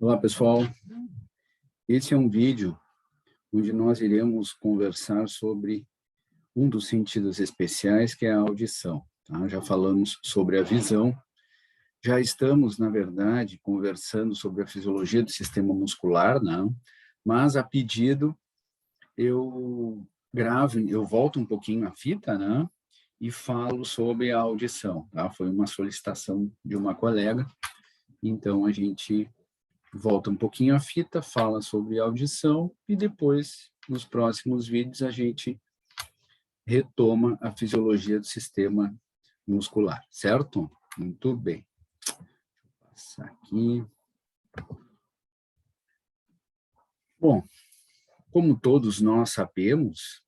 Olá, pessoal. Esse é um vídeo onde nós iremos conversar sobre um dos sentidos especiais, que é a audição. Tá? Já falamos sobre a visão, já estamos, na verdade, conversando sobre a fisiologia do sistema muscular, não? Mas a pedido eu volto um pouquinho a fita, né? E falo sobre a audição. Tá? Foi uma solicitação de uma colega, então a gente volta um pouquinho a fita, fala sobre audição e depois, nos próximos vídeos, a gente retoma a fisiologia do sistema muscular, certo? Muito bem. Vou passar aqui. Bom, como todos nós sabemos,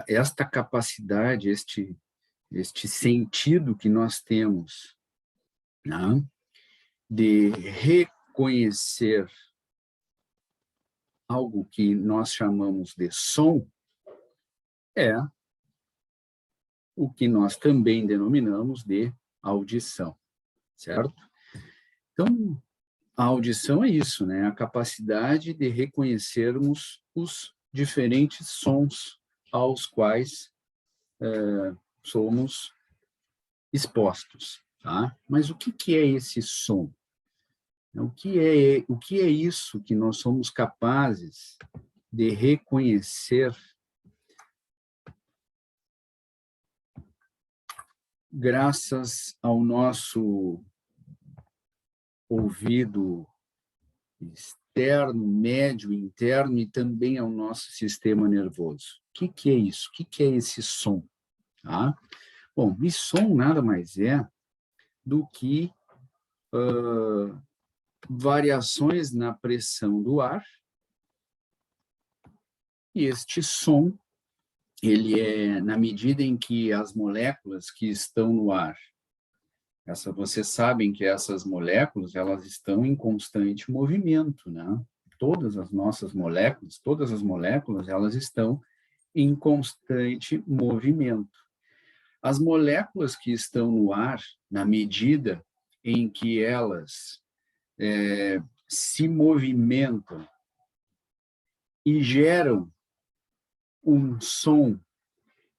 esta capacidade, este sentido que nós temos, né, de reconhecer algo que nós chamamos de som, é o que nós também denominamos de audição, certo? Então, a audição é isso, né? A capacidade de reconhecermos os diferentes sons aos quais somos expostos, tá? Mas o que é esse som? O que é isso que nós somos capazes de reconhecer graças ao nosso ouvido externo, médio, interno e também ao nosso sistema nervoso? O que é isso? O que é esse som? Tá? Bom, e som nada mais é do que variações na pressão do ar, e este som, ele é na medida em que as moléculas que estão no ar, vocês sabem que essas moléculas, elas estão em constante movimento, né? Todas as nossas moléculas, todas as moléculas, elas estão em constante movimento. As moléculas que estão no ar, na medida em que elas se movimentam e geram um som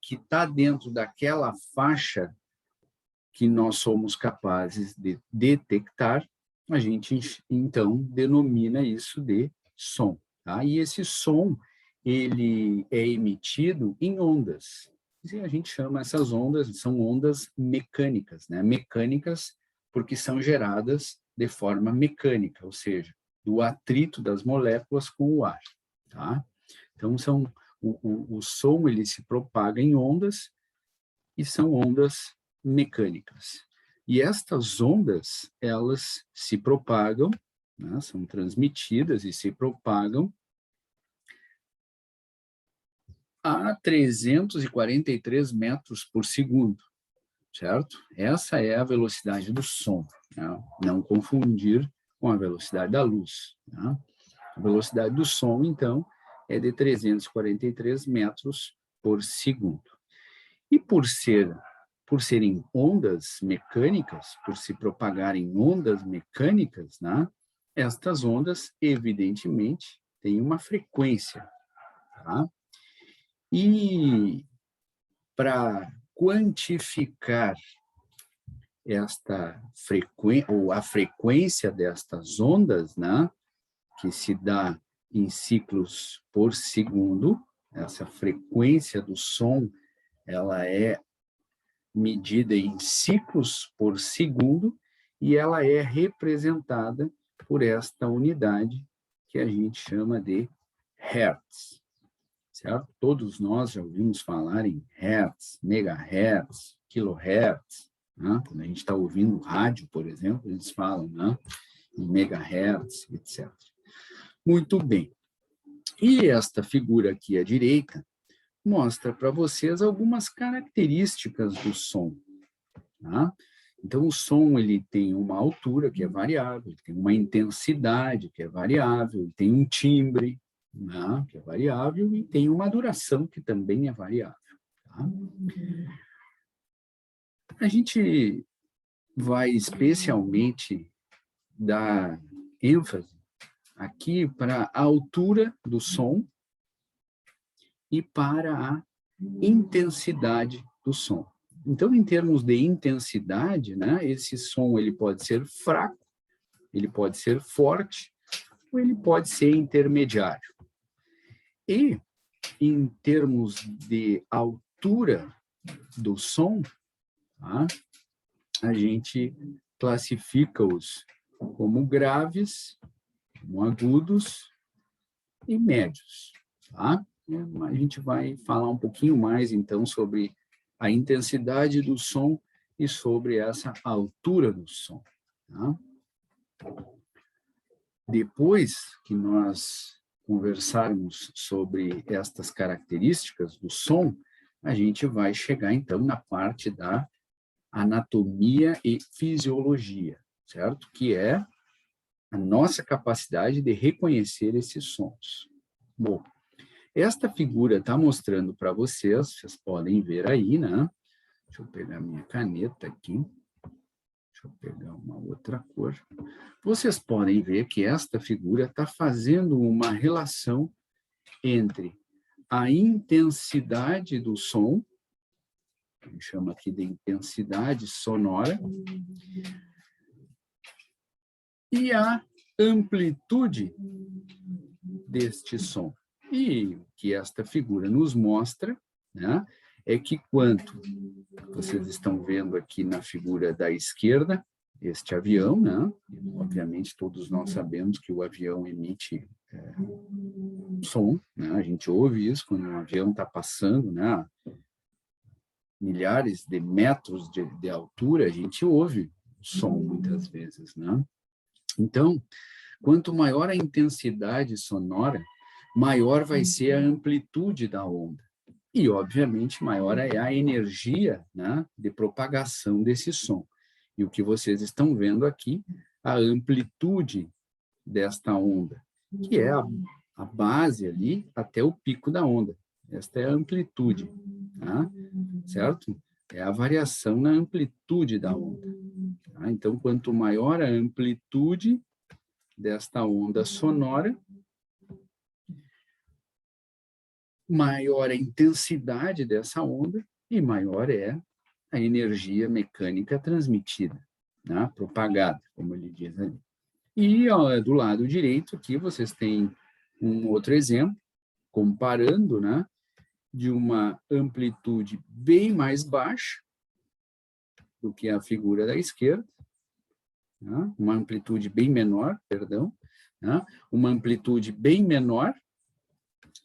que está dentro daquela faixa que nós somos capazes de detectar, a gente, então, denomina isso de som. Tá? E esse som, ele é emitido em ondas. E a gente chama essas ondas, são ondas mecânicas, né? Mecânicas porque são geradas de forma mecânica, ou seja, do atrito das moléculas com o ar. Tá? Então, o som ele se propaga em ondas e são ondas mecânicas. E estas ondas, elas se propagam, né, são transmitidas e se propagam a 343 metros por segundo, certo? Essa é a velocidade do som, né? Não confundir com a velocidade da luz. Né? A velocidade do som, então, é de 343 metros por segundo. E por serem ondas mecânicas, por se propagarem ondas mecânicas, né, estas ondas, evidentemente, têm uma frequência. Tá? E para quantificar esta frequência, ou a frequência destas ondas, né, que se dá em ciclos por segundo, essa frequência do som, ela é medida em ciclos por segundo e ela é representada por esta unidade que a gente chama de hertz, certo? Todos nós já ouvimos falar em hertz, megahertz, kilohertz, né? Quando a gente está ouvindo rádio, por exemplo, eles falam, né, em megahertz, etc. Muito bem. E esta figura aqui à direita mostra para vocês algumas características do som. Tá? Então, o som ele tem uma altura que é variável, ele tem uma intensidade que é variável, ele tem um timbre, né, que é variável, e tem uma duração que também é variável. Tá? A gente vai especialmente dar ênfase aqui para a altura do som e para a intensidade do som. Então, em termos de intensidade, né, esse som ele pode ser fraco, ele pode ser forte, ou ele pode ser intermediário. E, em termos de altura do som, tá, a gente classifica-os como graves, como agudos e médios. Tá? A gente vai falar um pouquinho mais, então, sobre a intensidade do som e sobre essa altura do som. Tá? Depois que nós conversarmos sobre estas características do som, a gente vai chegar, então, na parte da anatomia e fisiologia, certo? Que é a nossa capacidade de reconhecer esses sons. Bom, esta figura está mostrando para vocês, vocês podem ver aí, né? Deixa eu pegar minha caneta aqui. Deixa eu pegar uma outra cor. Vocês podem ver que esta figura está fazendo uma relação entre a intensidade do som, que a gente chama aqui de intensidade sonora, e a amplitude deste som. E o que esta figura nos mostra, né, é que quanto vocês estão vendo aqui na figura da esquerda, este avião, né, obviamente todos nós sabemos que o avião emite som, né, a gente ouve isso quando um avião está passando, né, milhares de metros de altura, a gente ouve som muitas vezes, né? Então, quanto maior a intensidade sonora, maior vai ser a amplitude da onda. E, obviamente, maior é a energia, né, de propagação desse som. E o que vocês estão vendo aqui, a amplitude desta onda, que é a base ali até o pico da onda. Esta é a amplitude, tá? Certo? É a variação na amplitude da onda. Tá? Então, quanto maior a amplitude desta onda sonora, maior a intensidade dessa onda e maior é a energia mecânica transmitida, né? Propagada, como ele diz ali. E ó, do lado direito aqui vocês têm um outro exemplo, comparando, né, de uma amplitude bem mais baixa do que a figura da esquerda, né? Uma amplitude bem menor, perdão, né? Uma amplitude bem menor,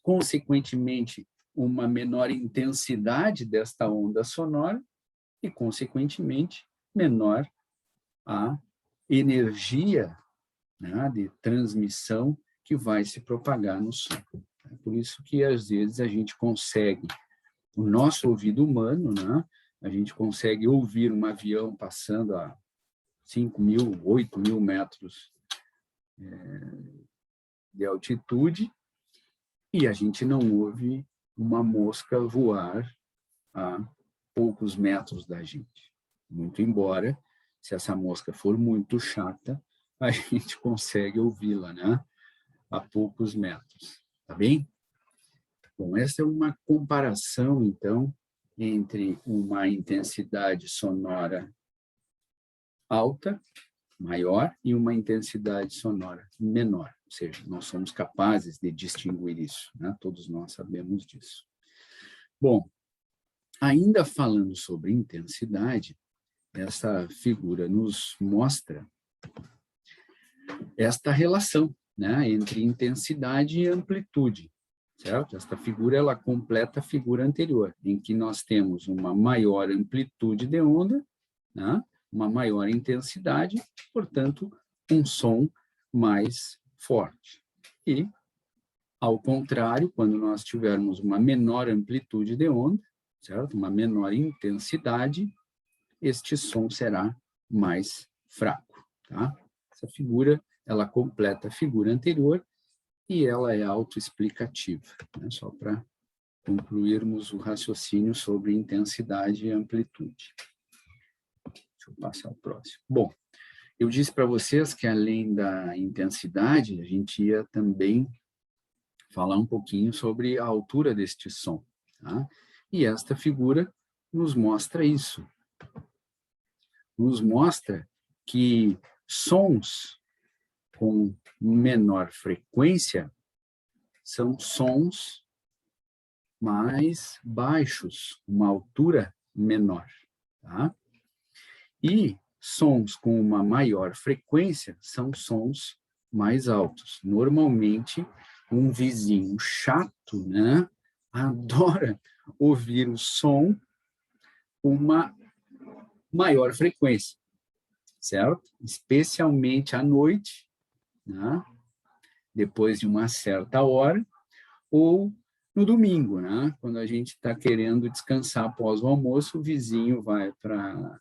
consequentemente, uma menor intensidade desta onda sonora e, consequentemente, menor a energia, né, de transmissão que vai se propagar no som. É por isso que, às vezes, a gente consegue, o nosso ouvido humano, né, a gente consegue ouvir um avião passando a 5.000, 8.000 metros de altitude, e a gente não ouve uma mosca voar a poucos metros da gente. Muito embora, se essa mosca for muito chata, a gente consegue ouvi-la, né, a poucos metros. Tá bem? Bom, essa é uma comparação, então, entre uma intensidade sonora alta, maior, e uma intensidade sonora menor. Ou seja, nós somos capazes de distinguir isso, né? Todos nós sabemos disso. Bom, ainda falando sobre intensidade, essa figura nos mostra esta relação, né, entre intensidade e amplitude, certo? Esta figura, ela completa a figura anterior, em que nós temos uma maior amplitude de onda, né, uma maior intensidade, portanto, um som mais forte. E, ao contrário, quando nós tivermos uma menor amplitude de onda, certo? Uma menor intensidade, este som será mais fraco, tá? Essa figura, ela completa a figura anterior e ela é autoexplicativa, né? Só para concluirmos o raciocínio sobre intensidade e amplitude. Deixa eu passar o próximo. Bom, Eu disse para vocês que, além da intensidade, a gente ia também falar um pouquinho sobre a altura deste som. Tá? E esta figura nos mostra isso. Nos mostra que sons com menor frequência são sons mais baixos, uma altura menor. Tá? E sons com uma maior frequência são sons mais altos. Normalmente, um vizinho chato, né, adora ouvir o som com uma maior frequência, certo? Especialmente à noite, né, depois de uma certa hora, ou no domingo, né, quando a gente está querendo descansar após o almoço, o vizinho vai para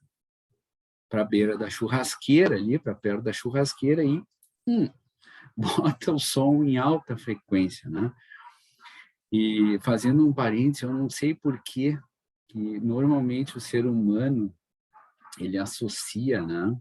a beira da churrasqueira, ali, para perto da churrasqueira, e bota o som em alta frequência, né? E fazendo um parênteses, eu não sei por que normalmente o ser humano ele associa, né,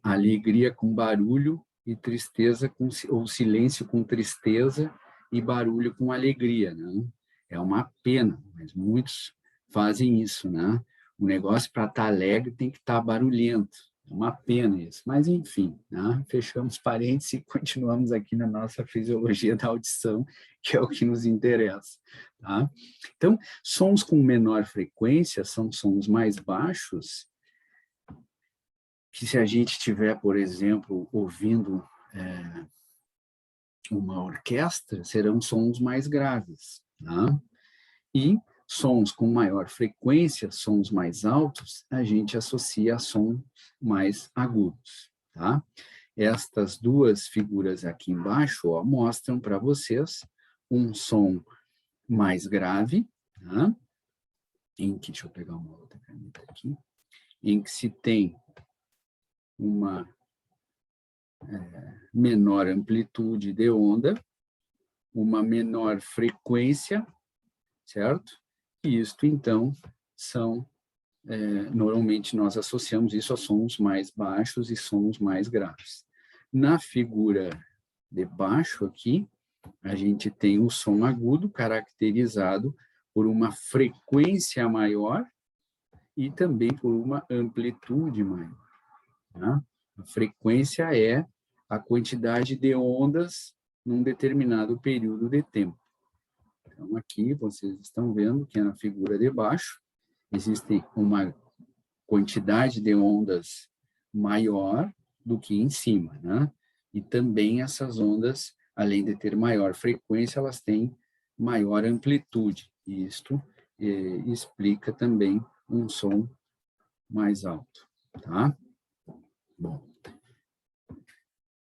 alegria com barulho e tristeza com, ou silêncio com tristeza e barulho com alegria, né? É uma pena, mas muitos fazem isso, né? O negócio para estar alegre tem que estar barulhento. É uma pena isso, mas enfim, né? Fechamos parênteses e continuamos aqui na nossa fisiologia da audição, que é o que nos interessa. Tá? Então, sons com menor frequência são sons mais baixos, que se a gente estiver, por exemplo, ouvindo uma orquestra, serão sons mais graves. Tá? E sons com maior frequência, sons mais altos, a gente associa a sons mais agudos, tá? Estas duas figuras aqui embaixo, ó, mostram para vocês um som mais grave, tá? Em que, deixa eu pegar uma outra caneta aqui, em que se tem uma menor amplitude de onda, uma menor frequência, certo? E isto, então, são, normalmente nós associamos isso a sons mais baixos e sons mais graves. Na figura de baixo aqui, a gente tem o som agudo caracterizado por uma frequência maior e também por uma amplitude maior. Tá? A frequência é a quantidade de ondas num determinado período de tempo. Então, aqui vocês estão vendo que na figura de baixo existe uma quantidade de ondas maior do que em cima, né? E também essas ondas, além de ter maior frequência, elas têm maior amplitude. E isto explica também um som mais alto, tá? Bom,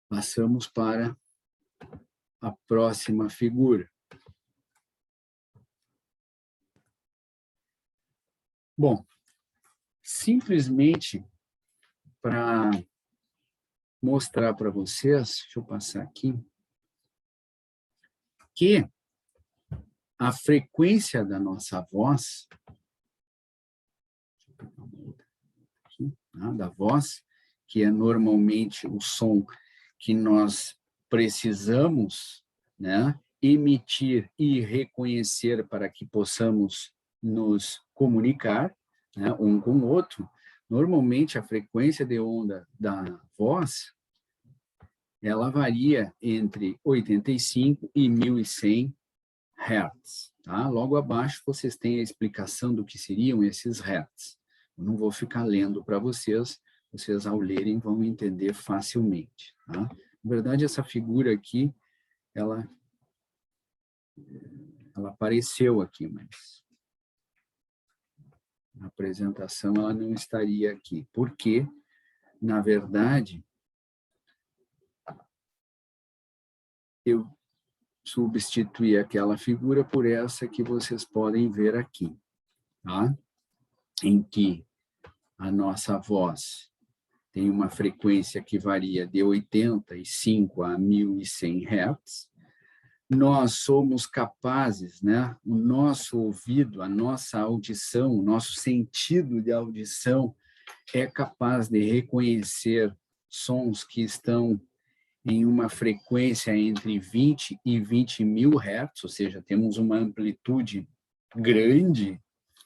passamos para a próxima figura. Bom, simplesmente para mostrar para vocês, deixa eu passar aqui, que a frequência da nossa voz, da voz, que é normalmente o som que nós precisamos, né, emitir e reconhecer para que possamos nos comunicar, né, um com o outro. Normalmente a frequência de onda da voz ela varia entre 85 e 1100 Hz. Tá? Logo abaixo vocês têm a explicação do que seriam esses Hz. Eu não vou ficar lendo para vocês, vocês ao lerem vão entender facilmente. Tá? Na verdade, essa figura aqui, ela apareceu aqui, mas na apresentação ela não estaria aqui, porque, na verdade, eu substituir aquela figura por essa que vocês podem ver aqui, tá? Em que a nossa voz tem uma frequência que varia de 85 a 1100 Hz. Nós somos capazes, né? O nosso ouvido, a nossa audição, o nosso sentido de audição é capaz de reconhecer sons que estão em uma frequência entre 20 e 20 mil hertz, ou seja, temos uma amplitude grande,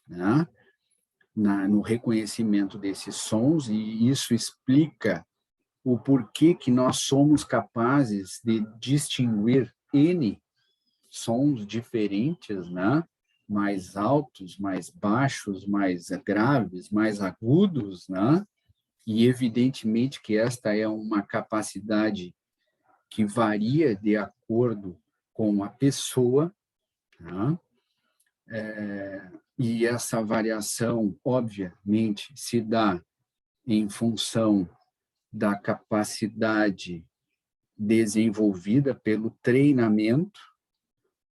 né, no reconhecimento desses sons, e isso explica o porquê que nós somos capazes de distinguir N sons diferentes, né, mais altos, mais baixos, mais graves, mais agudos, né, e evidentemente que esta é uma capacidade que varia de acordo com a pessoa, né? E essa variação, obviamente, se dá em função da capacidade desenvolvida pelo treinamento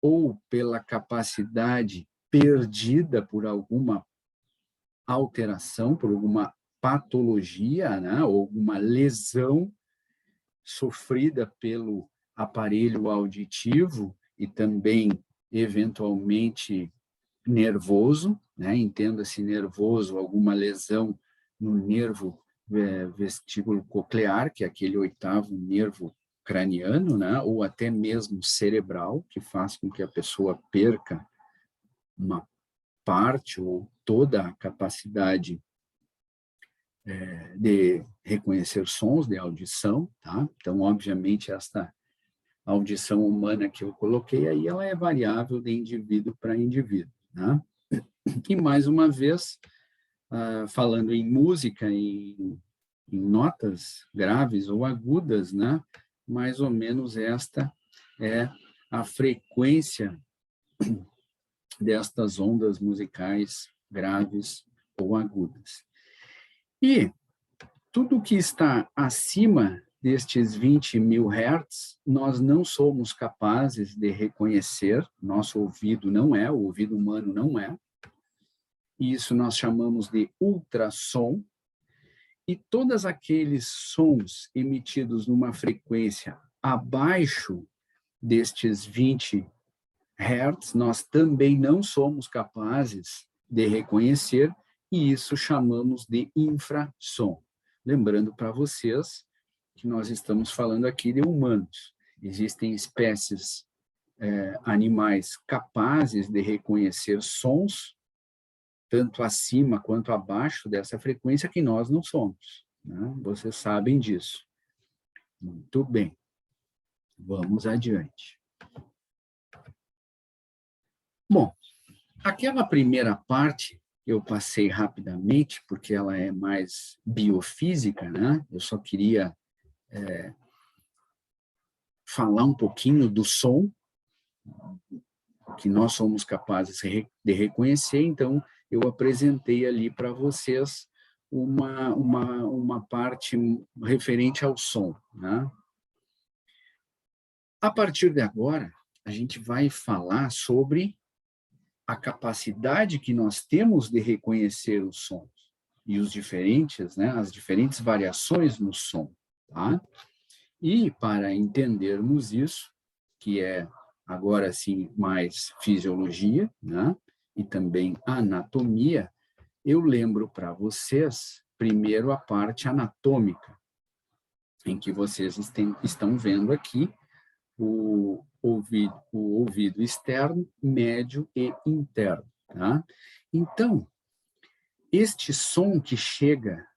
ou pela capacidade perdida por alguma alteração, por alguma patologia, né? Ou alguma lesão sofrida pelo aparelho auditivo e também, eventualmente, nervoso, né? Entenda-se nervoso, alguma lesão no nervo vestíbulo coclear, que é aquele oitavo nervo craniano, né? Ou até mesmo cerebral, que faz com que a pessoa perca uma parte ou toda a capacidade de reconhecer sons, de audição, tá? Então, obviamente, esta audição humana que eu coloquei aí, ela é variável de indivíduo para indivíduo, né? E, mais uma vez, falando em música, em notas graves ou agudas, né? Mais ou menos esta é a frequência destas ondas musicais graves ou agudas. E tudo que está acima destes 20 mil hertz, nós não somos capazes de reconhecer, nosso ouvido não é, o ouvido humano não é, e isso nós chamamos de ultrassom, e todos aqueles sons emitidos numa frequência abaixo destes 20 hertz, nós também não somos capazes de reconhecer, e isso chamamos de infrassom. Lembrando para vocês que nós estamos falando aqui de humanos. Existem espécies animais capazes de reconhecer sons, tanto acima quanto abaixo dessa frequência, que nós não somos, né? Vocês sabem disso. Muito bem. Vamos adiante. Bom, aquela primeira parte eu passei rapidamente, porque ela é mais biofísica, né? Eu só queria falar um pouquinho do som, que nós somos capazes de reconhecer, então eu apresentei ali para vocês uma parte referente ao som, né? A partir de agora, a gente vai falar sobre a capacidade que nós temos de reconhecer os sons e os diferentes, né, as diferentes variações no som, tá? E para entendermos isso, que é agora sim mais fisiologia, né, e também anatomia, eu lembro para vocês primeiro a parte anatômica, em que vocês estão vendo aqui o ouvido externo, médio e interno, tá? Então, este som que chega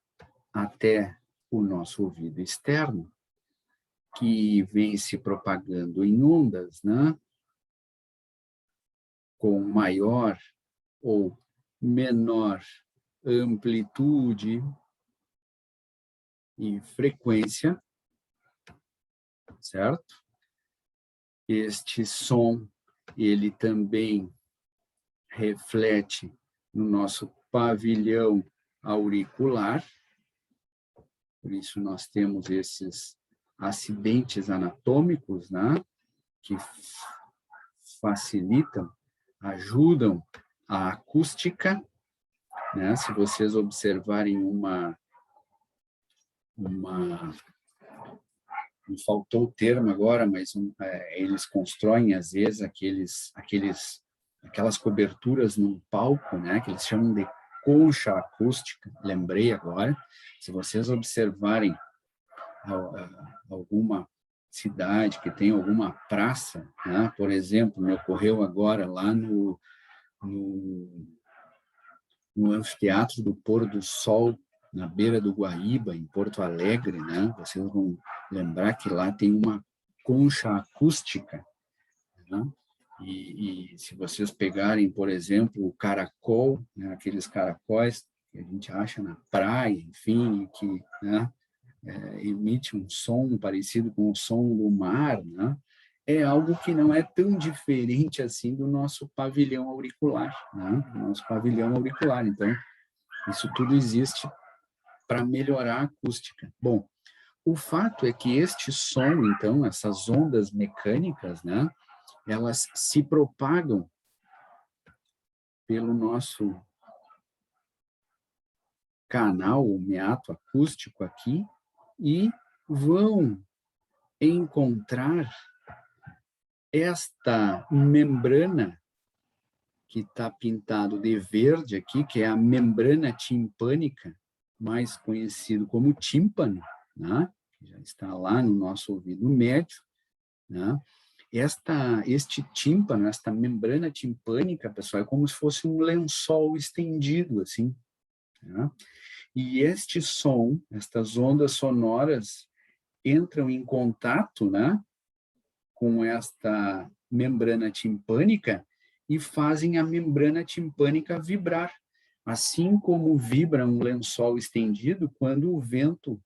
até o nosso ouvido externo, que vem se propagando em ondas, né? Com maior ou menor amplitude e frequência, certo? Este som, ele também reflete no nosso pavilhão auricular, por isso nós temos esses acidentes anatômicos, né, que facilitam, ajudam a acústica, né? Se vocês observarem me faltou o termo agora, mas eles constroem às vezes aquelas coberturas num palco, né, que eles chamam de concha acústica, lembrei agora, se vocês observarem alguma cidade que tem alguma praça, né? Por exemplo, me ocorreu agora lá no Anfiteatro do Pôr do Sol, na beira do Guaíba, em Porto Alegre, né? Vocês vão lembrar que lá tem uma concha acústica, né? E se vocês pegarem, por exemplo, o caracol, né? Aqueles caracóis que a gente acha na praia, enfim, que, né? Emite um som parecido com o som do mar, né? É algo que não é tão diferente assim do nosso pavilhão auricular, né? Do nosso pavilhão auricular. Então, isso tudo existe para melhorar a acústica. Bom, o fato é que este som, então, essas ondas mecânicas, né? Elas se propagam pelo nosso canal, o meato acústico aqui, e vão encontrar esta membrana que está pintado de verde aqui, que é a membrana timpânica, mais conhecido como tímpano, né? Que já está lá no nosso ouvido médio, né? Este tímpano, esta membrana timpânica, pessoal, é como se fosse um lençol estendido, assim, né? E este som, estas ondas sonoras, entram em contato, né, com esta membrana timpânica e fazem a membrana timpânica vibrar, assim como vibra um lençol estendido quando o vento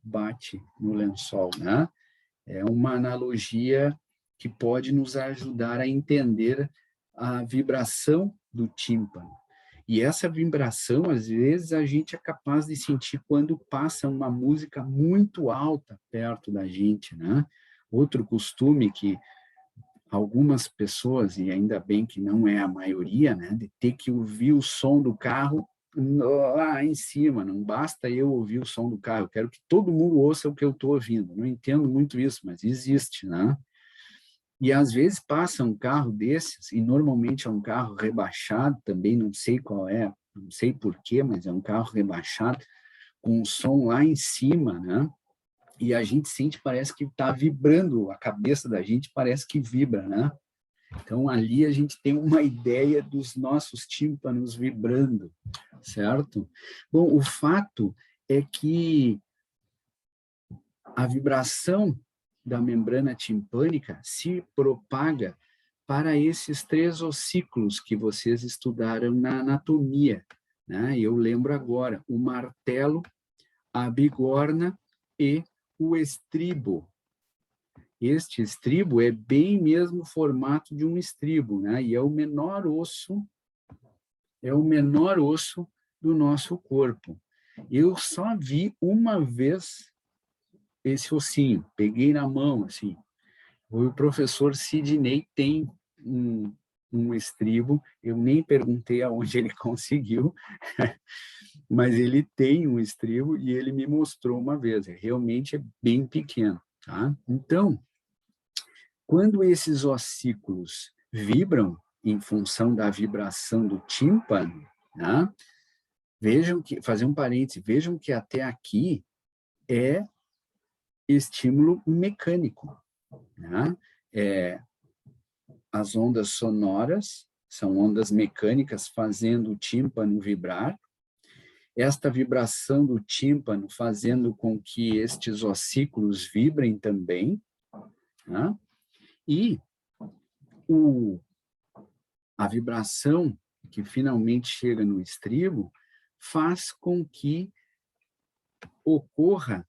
bate no lençol, né? É uma analogia que pode nos ajudar a entender a vibração do tímpano. E essa vibração, às vezes, a gente é capaz de sentir quando passa uma música muito alta perto da gente, né? Outro costume que algumas pessoas, e ainda bem que não é a maioria, né, de ter que ouvir o som do carro lá em cima, não basta eu ouvir o som do carro, eu quero que todo mundo ouça o que eu estou ouvindo. Não entendo muito isso, mas existe, né? E às vezes passa um carro desses, e normalmente é um carro rebaixado, também não sei qual é, não sei porquê, mas é um carro rebaixado, com o som lá em cima, né? E a gente sente, parece que está vibrando, a cabeça da gente parece que vibra, né? Então, ali a gente tem uma ideia dos nossos tímpanos vibrando, certo? Bom, o fato é que a vibração da membrana timpânica se propaga para esses 3 ossículos que vocês estudaram na anatomia, né? Eu lembro agora, o martelo, a bigorna e o estribo. Este estribo é bem mesmo o formato de um estribo, né? E é o menor osso do nosso corpo. Eu só vi uma vez esse ossinho, peguei na mão, assim. O professor Sidney tem um estribo, eu nem perguntei aonde ele conseguiu, mas ele tem um estribo e ele me mostrou uma vez, realmente é bem pequeno, tá? Então, quando esses ossículos vibram em função da vibração do tímpano, né? Vejam que, fazer um parêntese, vejam que até aqui é estímulo mecânico, né? As ondas sonoras são ondas mecânicas fazendo o tímpano vibrar. Esta vibração do tímpano fazendo com que estes ossículos vibrem também, né? E a vibração que finalmente chega no estribo faz com que ocorra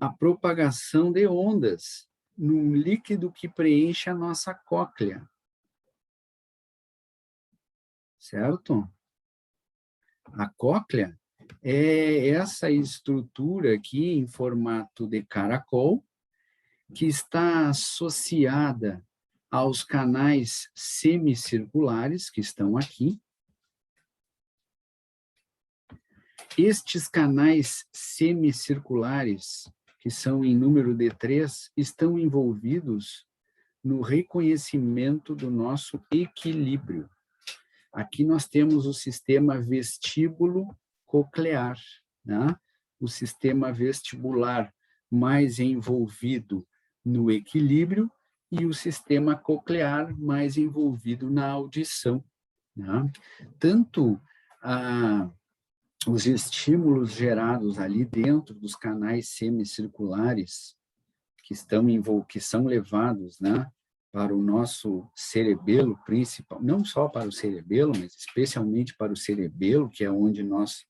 a propagação de ondas num líquido que preenche a nossa cóclea. Certo? A cóclea é essa estrutura aqui em formato de caracol, que está associada aos canais semicirculares que estão aqui. Estes canais semicirculares, que são em número de 3, estão envolvidos no reconhecimento do nosso equilíbrio. Aqui nós temos o sistema vestíbulo coclear, né? O sistema vestibular mais envolvido no equilíbrio e o sistema coclear mais envolvido na audição, né? Tanto os estímulos gerados ali dentro dos canais semicirculares que são levados, né, para o nosso cerebelo principal, não só para o cerebelo, mas especialmente para o cerebelo, que é onde nós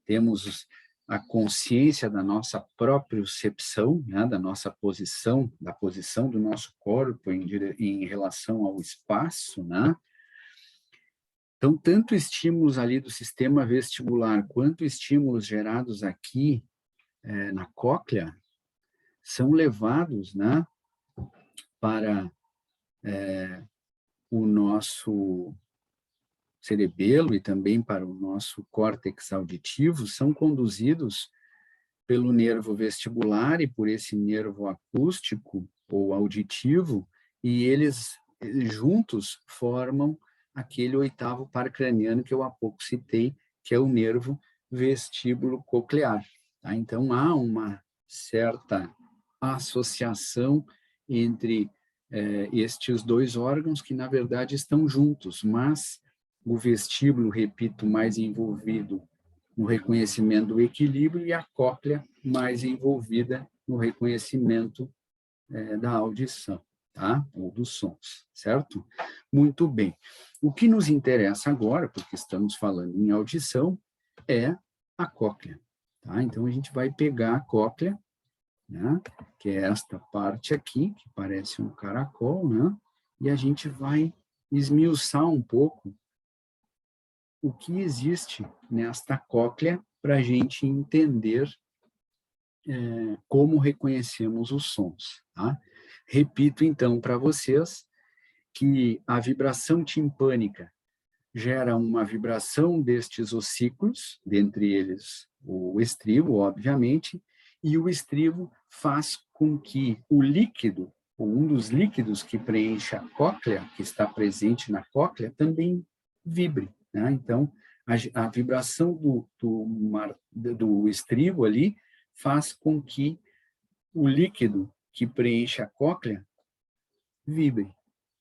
temos a consciência da nossa propriocepção, né, da nossa posição, da posição do nosso corpo em relação ao espaço, né? Então, tanto estímulos ali do sistema vestibular, quanto estímulos gerados aqui na cóclea, são levados, né, para o nosso cerebelo e também para o nosso córtex auditivo, são conduzidos pelo nervo vestibular e por esse nervo acústico ou auditivo, e eles juntos formam aquele oitavo par craniano que eu há pouco citei, que é o nervo vestíbulo coclear. Tá? Então, há uma certa associação entre estes dois órgãos que, na verdade, estão juntos, mas o vestíbulo, repito, mais envolvido no reconhecimento do equilíbrio e a cóclea mais envolvida no reconhecimento da audição, tá? Ou dos sons, certo? Muito bem. O que nos interessa agora, porque estamos falando em audição, é a cóclea, tá? Então, a gente vai pegar a cóclea, né? Que é esta parte aqui, que parece um caracol, né? E a gente vai esmiuçar um pouco o que existe nesta cóclea para a gente entender como reconhecemos os sons. Tá? Repito, então, para vocês que a vibração timpânica gera uma vibração destes ossículos, dentre eles o estribo, obviamente, e o estribo faz com que o líquido, ou um dos líquidos que preenche a cóclea, que está presente na cóclea, também vibre. Né? Então, a vibração do estribo ali faz com que o líquido que preenche a cóclea vibre.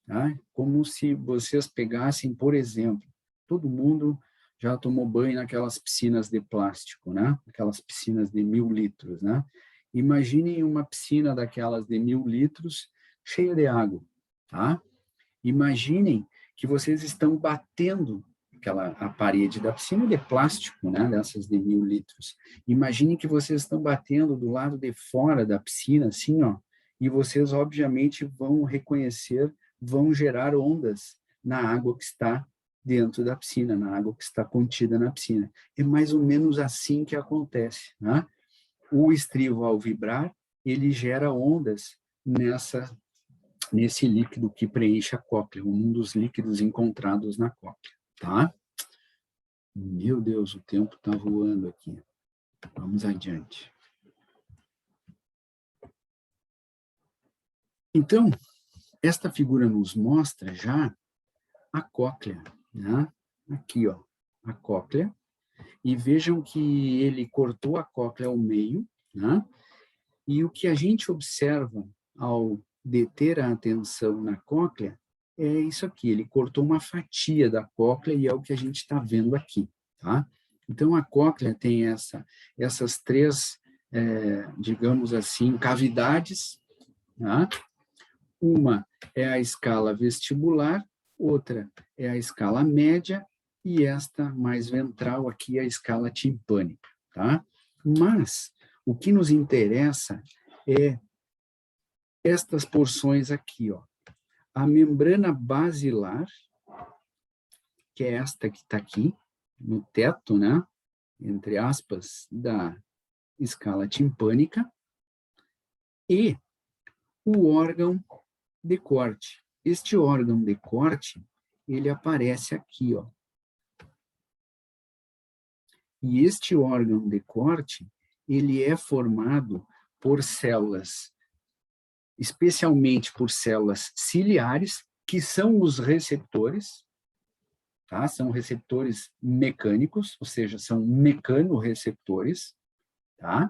Tá? Como se vocês pegassem, por exemplo, todo mundo já tomou banho naquelas piscinas de plástico, né? Aquelas piscinas de 1000 litros, né? Imaginem uma piscina daquelas de 1000 litros cheia de água, tá? Imaginem que vocês estão batendo a parede da piscina de plástico, né? Dessas de 1000 litros. Imaginem que vocês estão batendo do lado de fora da piscina, assim, ó, e vocês, obviamente, vão gerar ondas na água que está dentro da piscina, na água que está contida na piscina. É mais ou menos assim que acontece, né? O estribo, ao vibrar, ele gera ondas nesse líquido que preenche a cóclea, um dos líquidos encontrados na cóclea, tá? Meu Deus, o tempo está voando aqui. Vamos adiante. Então, esta figura nos mostra já a cóclea, né? Aqui, ó, a cóclea. E vejam que ele cortou a cóclea ao meio, né? E o que a gente observa ao deter a atenção na cóclea é isso aqui, ele cortou uma fatia da cóclea e é o que a gente está vendo aqui, tá? Então, a cóclea tem essas três, digamos assim, cavidades, tá? Uma é a escala vestibular, outra é a escala média e esta mais ventral aqui é a escala timpânica, tá? Mas o que nos interessa é estas porções aqui, ó. A membrana basilar, que é esta que está aqui, no teto, né? Entre aspas, da escala timpânica, e o órgão de corte. Este órgão de corte, ele aparece aqui, ó. E este órgão de corte, ele é formado por células, especialmente por células ciliares, que são os receptores, tá? São receptores mecânicos, ou seja, são mecanorreceptores, tá?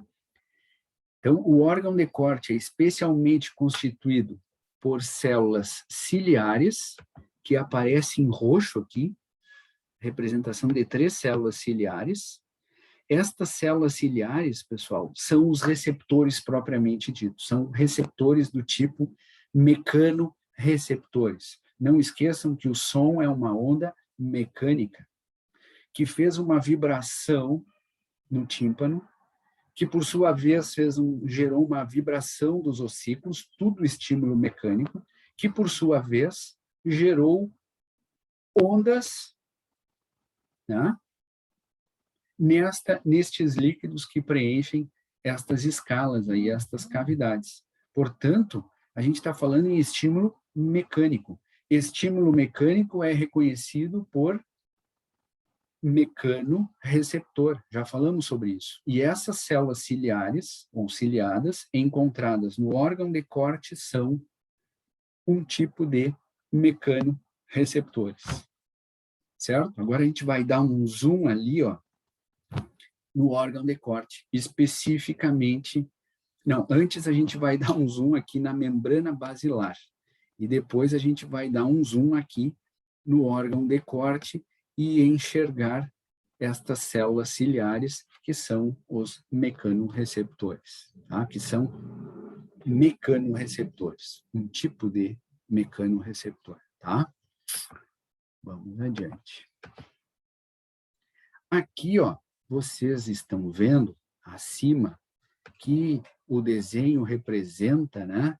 Então, o órgão de corte é especialmente constituído por células ciliares, que aparecem em roxo aqui, representação de 3 células ciliares. Estas células ciliares, pessoal, são os receptores propriamente ditos, são receptores do tipo mecanorreceptores. Não esqueçam que o som é uma onda mecânica, que fez uma vibração no tímpano, que por sua vez gerou uma vibração dos ossículos, tudo estímulo mecânico, que por sua vez gerou ondas, né, nestes líquidos que preenchem estas escalas aí, estas cavidades. Portanto, a gente está falando em estímulo mecânico. Estímulo mecânico é reconhecido por mecanorreceptor, já falamos sobre isso. E essas células ciliares, ou ciliadas, encontradas no órgão de corte, são um tipo de mecanorreceptores. Certo? Agora a gente vai dar um zoom ali, ó, no órgão de corte, especificamente... Não, antes a gente vai dar um zoom aqui na membrana basilar, e depois a gente vai dar um zoom aqui no órgão de corte e enxergar estas células ciliares, que são os mecanorreceptores, tá? Que são mecanorreceptores, um tipo de mecanorreceptor, tá? Vamos adiante. Aqui, ó, vocês estão vendo acima que o desenho representa, né,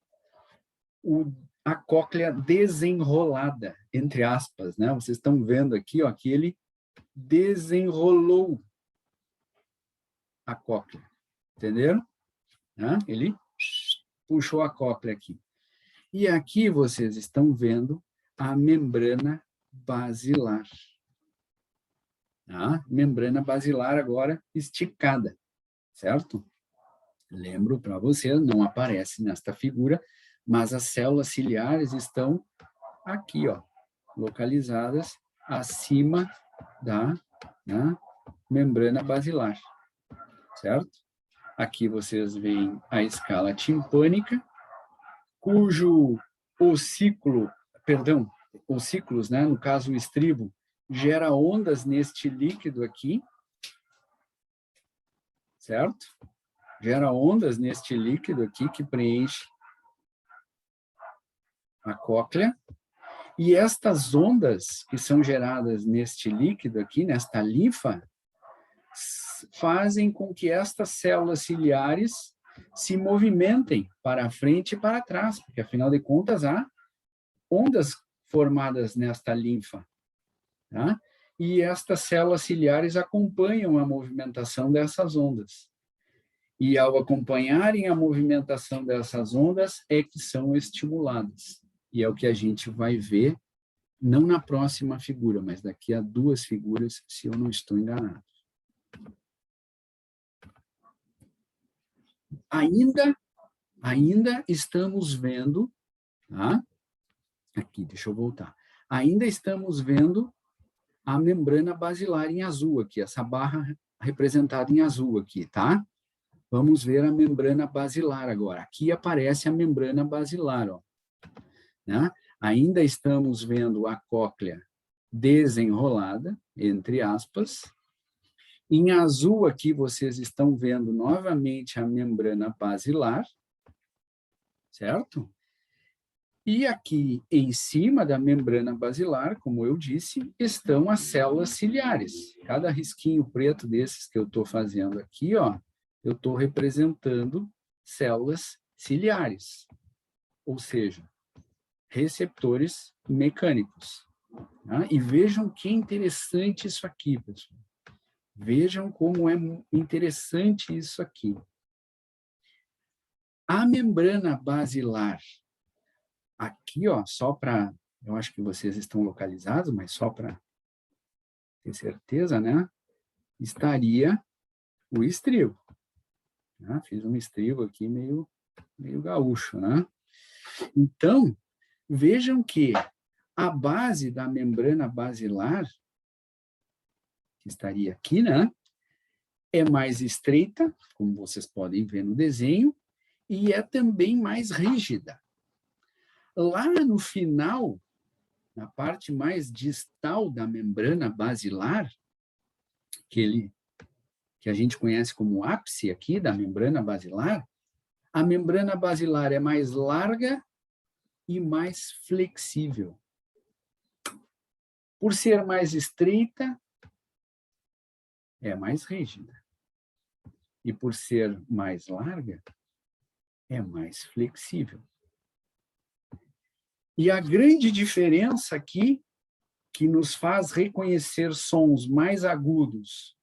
a cóclea desenrolada, entre aspas, né? Vocês estão vendo aqui, ó, que ele desenrolou a cóclea, entenderam? Né? Ele puxou a cóclea aqui. E aqui vocês estão vendo a membrana basilar. A membrana basilar agora esticada, certo? Lembro para vocês, não aparece nesta figura, mas as células ciliares estão aqui, ó, localizadas acima da, né, membrana basilar, certo? Aqui vocês veem a escala timpânica, cujo ossículos, né, no caso o estribo, gera ondas neste líquido aqui, certo? Gera ondas neste líquido aqui que preenche a cóclea, e estas ondas que são geradas neste líquido aqui, nesta linfa, fazem com que estas células ciliares se movimentem para frente e para trás, porque afinal de contas há ondas formadas nesta linfa, tá? E estas células ciliares acompanham a movimentação dessas ondas. E ao acompanharem a movimentação dessas ondas é que são estimuladas. E é o que a gente vai ver, não na próxima figura, mas daqui a 2 figuras, se eu não estou enganado. Ainda estamos vendo, tá? Aqui, deixa eu voltar. Ainda estamos vendo a membrana basilar em azul aqui, essa barra representada em azul aqui, tá? Vamos ver a membrana basilar agora. Aqui aparece a membrana basilar, ó, né? Ainda estamos vendo a cóclea desenrolada, entre aspas. Em azul aqui vocês estão vendo novamente a membrana basilar, certo? E aqui em cima da membrana basilar, como eu disse, estão as células ciliares. Cada risquinho preto desses que eu estou fazendo aqui, ó, eu estou representando células ciliares, ou seja, receptores mecânicos. Tá? E vejam que interessante isso aqui, pessoal. Vejam como é interessante isso aqui. A membrana basilar, aqui, ó, só para, eu acho que vocês estão localizados, mas só para ter certeza, né? Estaria o estribo. Né? Fiz um estribo aqui meio gaúcho, né? Então, vejam que a base da membrana basilar que estaria aqui, né? É mais estreita, como vocês podem ver no desenho, e é também mais rígida. Lá no final, na parte mais distal da membrana basilar, que a gente conhece como ápice aqui da membrana basilar, a membrana basilar é mais larga e mais flexível. Por ser mais estreita, é mais rígida. E por ser mais larga, é mais flexível. E a grande diferença aqui, que nos faz reconhecer sons mais agudos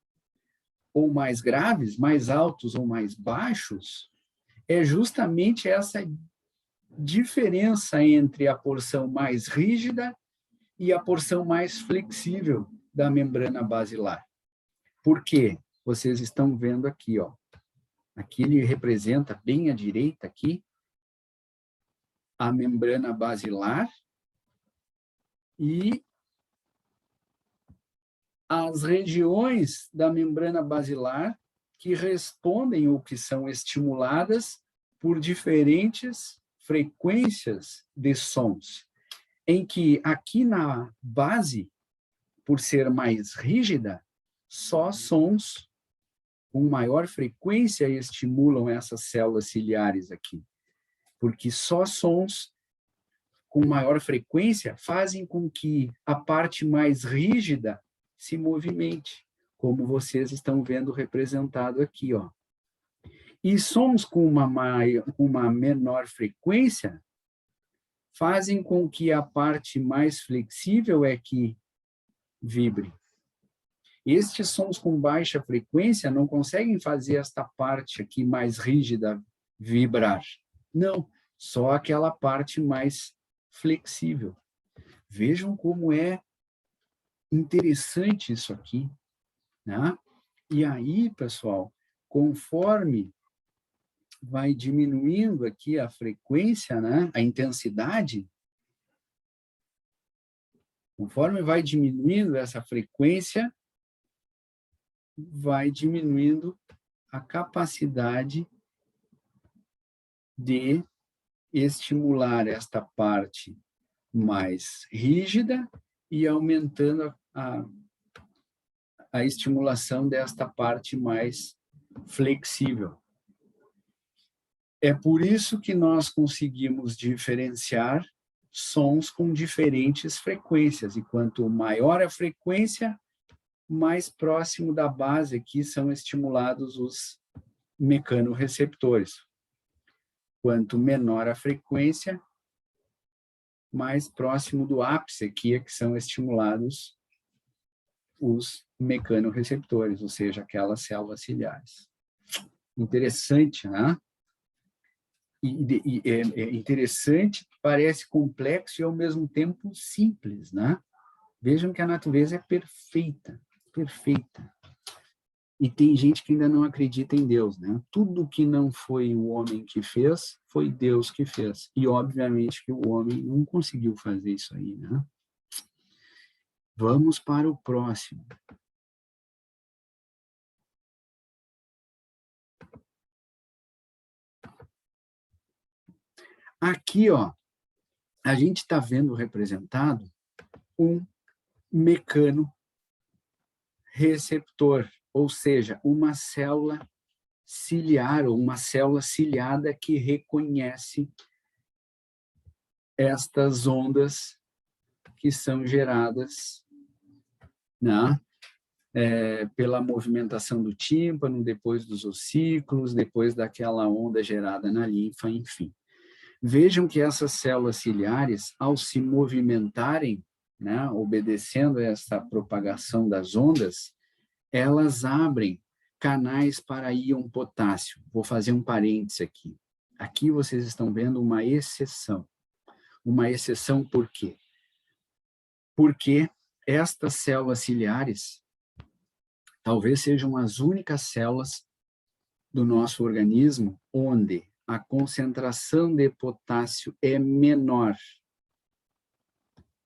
ou mais graves, mais altos ou mais baixos, é justamente essa diferença entre a porção mais rígida e a porção mais flexível da membrana basilar. Por quê? Vocês estão vendo aqui, ó. Aqui ele representa bem à direita aqui a membrana basilar e as regiões da membrana basilar que respondem ou que são estimuladas por diferentes frequências de sons, em que aqui na base, por ser mais rígida, só sons com maior frequência estimulam essas células ciliares aqui, porque só sons com maior frequência fazem com que a parte mais rígida se movimente, como vocês estão vendo representado aqui, ó. E sons com uma menor frequência fazem com que a parte mais flexível é que vibre. Estes sons com baixa frequência não conseguem fazer esta parte aqui mais rígida vibrar. Não, só aquela parte mais flexível. Vejam como é interessante isso aqui, né? E aí, pessoal, conforme vai diminuindo aqui a frequência, né, a intensidade, conforme vai diminuindo essa frequência, vai diminuindo a capacidade de estimular esta parte mais rígida e aumentando a estimulação desta parte mais flexível. É por isso que nós conseguimos diferenciar sons com diferentes frequências, e quanto maior a frequência, mais próximo da base aqui são estimulados os mecanorreceptores. Quanto menor a frequência, mais próximo do ápice aqui é que são estimulados os mecanorreceptores, ou seja, aquelas células ciliares. Interessante, né? E é interessante, parece complexo e ao mesmo tempo simples, né? Vejam que a natureza é perfeita, perfeita. E tem gente que ainda não acredita em Deus, né? Tudo que não foi o homem que fez, foi Deus que fez. E obviamente que o homem não conseguiu fazer isso aí, né? Vamos para o próximo. Aqui, ó, a gente está vendo representado um mecanorreceptor, ou seja, uma célula ciliar, ou uma célula ciliada que reconhece estas ondas que são geradas, né, pela movimentação do tímpano, depois dos ossículos, depois daquela onda gerada na linfa, enfim. Vejam que essas células ciliares, ao se movimentarem, né, obedecendo a essa propagação das ondas, elas abrem canais para íon potássio. Vou fazer um parêntese aqui. Aqui vocês estão vendo uma exceção. Uma exceção por quê? Porque estas células ciliares talvez sejam as únicas células do nosso organismo onde a concentração de potássio é menor.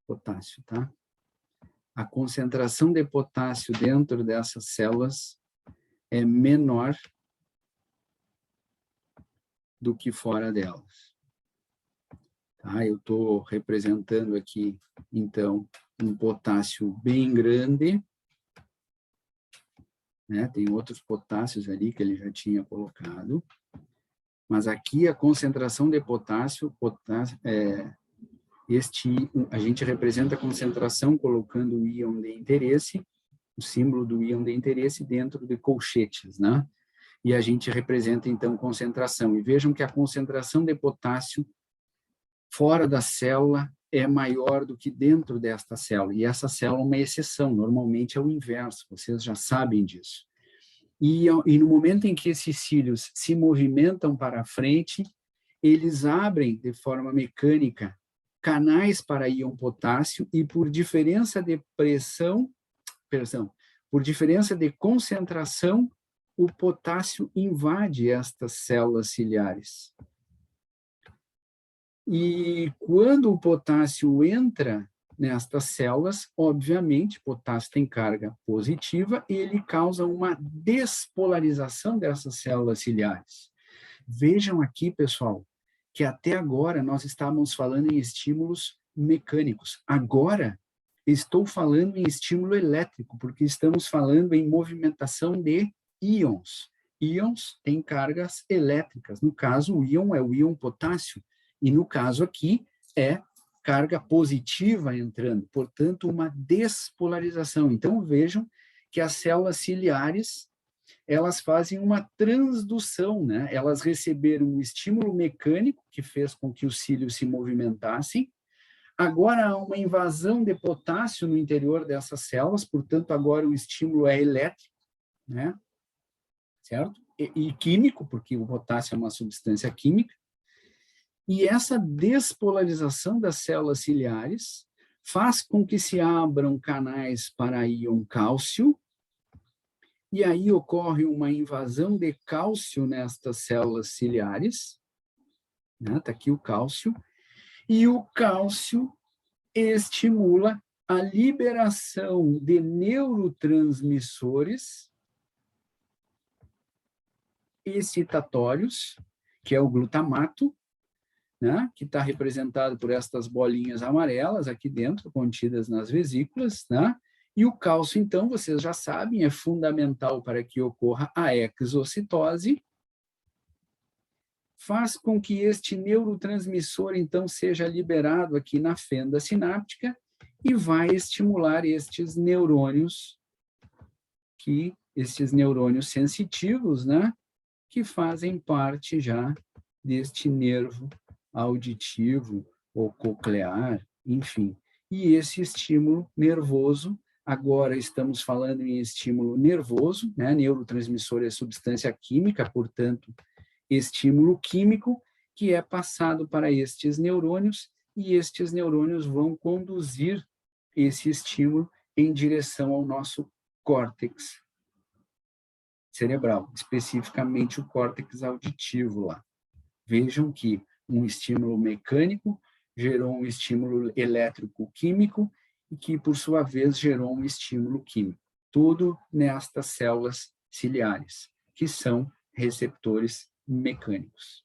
Potássio, tá? a concentração de potássio dentro dessas células é menor do que fora delas. Tá? Eu estou representando aqui, então, um potássio bem grande, né? Tem outros potássios ali que ele já tinha colocado, mas aqui a concentração de potássio, a gente representa a concentração colocando o íon de interesse, o símbolo do íon de interesse dentro de colchetes, né? E a gente representa, então, concentração. E vejam que a concentração de potássio fora da célula é maior do que dentro desta célula. E essa célula é uma exceção, normalmente é o inverso, vocês já sabem disso. E no momento em que esses cílios se movimentam para frente, eles abrem de forma mecânica canais para íon potássio e por diferença de por diferença de concentração, o potássio invade estas células ciliares. E quando o potássio entra nestas células, obviamente, potássio tem carga positiva e ele causa uma despolarização dessas células ciliares. Vejam aqui, pessoal, que até agora nós estávamos falando em estímulos mecânicos. Agora, estou falando em estímulo elétrico, porque estamos falando em movimentação de íons. Íons têm cargas elétricas. No caso, o íon é o íon potássio. E no caso aqui, é carga positiva entrando. Portanto, uma despolarização. Então, vejam que as células ciliares, elas fazem uma transdução, né? Elas receberam um estímulo mecânico que fez com que os cílios se movimentassem. Agora há uma invasão de potássio no interior dessas células, portanto, agora o estímulo é elétrico, né? Certo? E químico, porque o potássio é uma substância química. E essa despolarização das células ciliares faz com que se abram canais para íon cálcio, e aí ocorre uma invasão de cálcio nestas células ciliares, né? Está aqui o cálcio, e o cálcio estimula a liberação de neurotransmissores excitatórios, que é o glutamato, né? Que está representado por estas bolinhas amarelas aqui dentro, contidas nas vesículas, né? E o cálcio, então, vocês já sabem, é fundamental para que ocorra a exocitose, faz com que este neurotransmissor, então, seja liberado aqui na fenda sináptica e vai estimular estes neurônios sensitivos, né? Que fazem parte já deste nervo auditivo ou coclear, enfim. E esse estímulo nervoso, agora estamos falando em estímulo nervoso, né? Neurotransmissor é substância química, portanto, estímulo químico que é passado para estes neurônios e estes neurônios vão conduzir esse estímulo em direção ao nosso córtex cerebral, especificamente o córtex auditivo lá. Vejam que um estímulo mecânico gerou um estímulo elétrico-químico e que, por sua vez, gerou um estímulo químico. Tudo nestas células ciliares, que são receptores mecânicos.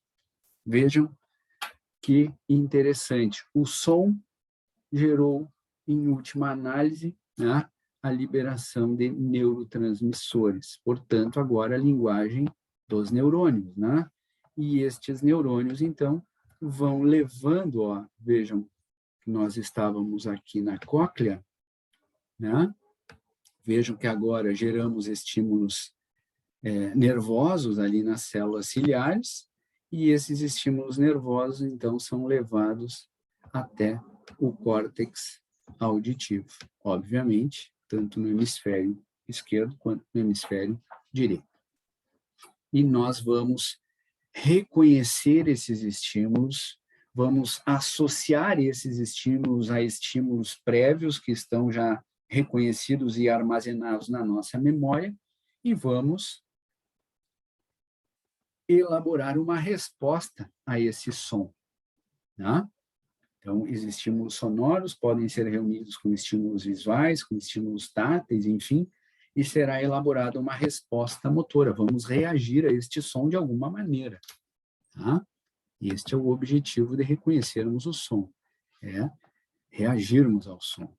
Vejam que interessante. O som gerou, em última análise, né, a liberação de neurotransmissores. Portanto, agora a linguagem dos neurônios, né? E estes neurônios, então, vão levando, ó, vejam, nós estávamos aqui na cóclea, né? Vejam que agora geramos estímulos nervosos ali nas células ciliares, e esses estímulos nervosos, então, são levados até o córtex auditivo, obviamente, tanto no hemisfério esquerdo quanto no hemisfério direito. E nós vamos reconhecer esses estímulos, vamos associar esses estímulos a estímulos prévios que estão já reconhecidos e armazenados na nossa memória e vamos elaborar uma resposta a esse som, né? Então, estímulos sonoros podem ser reunidos com estímulos visuais, com estímulos táteis, enfim, e será elaborada uma resposta motora. Vamos reagir a este som de alguma maneira. Tá? Este é o objetivo de reconhecermos o som, reagirmos ao som,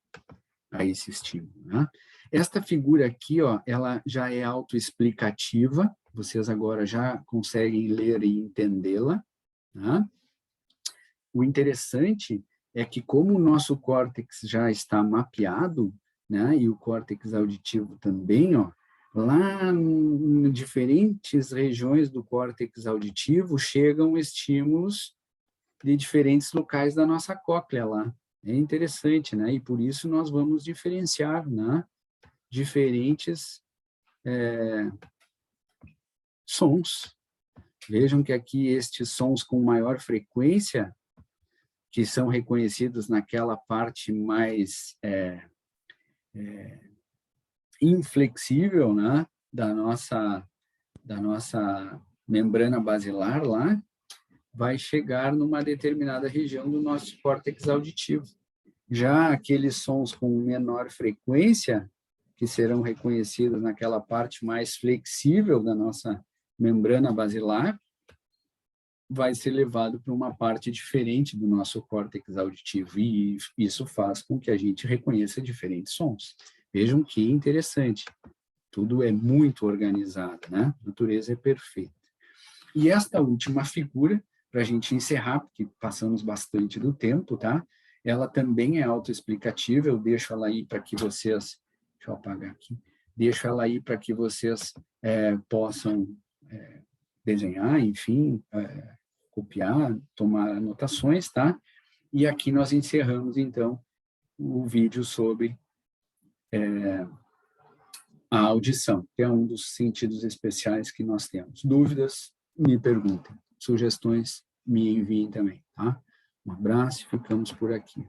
a esse estímulo. Né? Esta figura aqui, ó, ela já é autoexplicativa, vocês agora já conseguem ler e entendê-la. Tá? O interessante é que, como o nosso córtex já está mapeado, né, e o córtex auditivo também, ó, lá em diferentes regiões do córtex auditivo chegam estímulos de diferentes locais da nossa cóclea lá. É interessante, né? E por isso nós vamos diferenciar, né, diferentes sons. Vejam que aqui estes sons com maior frequência, que são reconhecidos naquela parte mais inflexível, né, da nossa membrana basilar lá, vai chegar numa determinada região do nosso córtex auditivo. Já aqueles sons com menor frequência, que serão reconhecidos naquela parte mais flexível da nossa membrana basilar, vai ser levado para uma parte diferente do nosso córtex auditivo, e isso faz com que a gente reconheça diferentes sons. Vejam que interessante, tudo é muito organizado, né? A natureza é perfeita. E esta última figura, para a gente encerrar, porque passamos bastante do tempo, tá? Ela também é autoexplicativa, eu deixo ela aí para que vocês, deixa eu apagar aqui, deixo ela aí para que vocês possam desenhar, enfim, copiar, tomar anotações, tá? E aqui nós encerramos, então, o vídeo sobre a audição, que é um dos sentidos especiais que nós temos. Dúvidas, me perguntem. Sugestões, me enviem também, tá? Um abraço e ficamos por aqui.